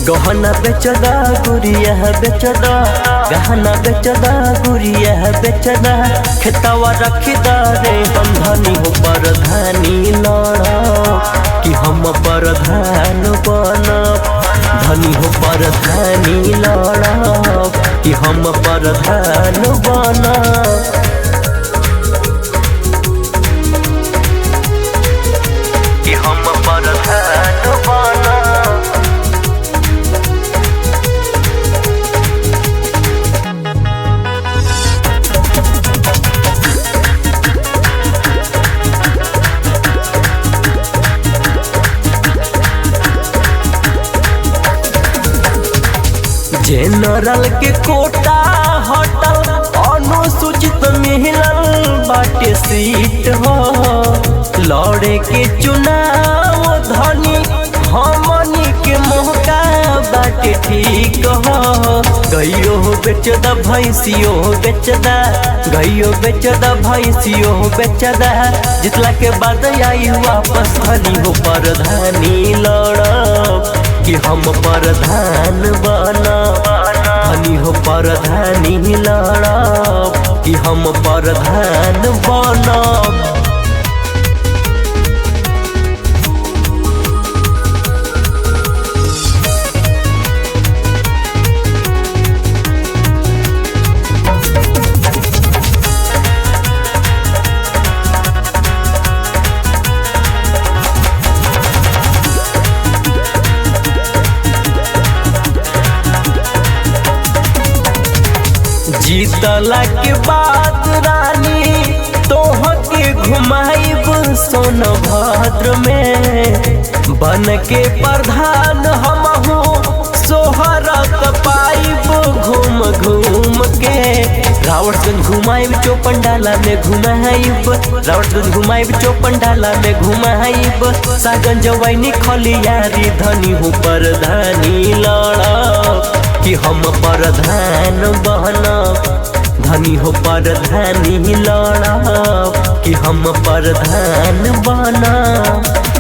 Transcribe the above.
गहना बेचदा गुड़िया बेचदा, गहना बेचदा गुड़िया बेचदा, खेतवा रखदा रे हम धनी हो परधानी लड़ब कि हम परधान बनब, धनी हो परधानी लड़ब कि हम परधान बनब। कि हम परधान बनब। जनरल के कोटा हटल, अनुसूचित मिलल बाटे सीट हो, लड़े के चुनाव धनी हमनी के मौका बाटे ठीक हो। गैयो बेचदा भैंसियो बेचदा, गैयो बेचदा भैंसियो बेचदा, जितला के बाद आई वापस धनी हो परधानी लड़ब कि हम परधान बनब, धनी हो परधानी लड़ब कि हम परधान बनब। जीतला के बाद रानी तोह के घुमाइब सोनभद्र में, बन के प्रधान हमहू सोहरत पाइब घूम घूम के। रावटगंज घुमाइब चौपंडाला में घुमाइब, रावटगंज घुमाइब चौपंडाला में घुमाइब, सागन जवानी खलियारी धनी हो परधानी लड़ब कि हम परधान बनब, धनी हो परधानी लड़ब कि हम परधान बनब।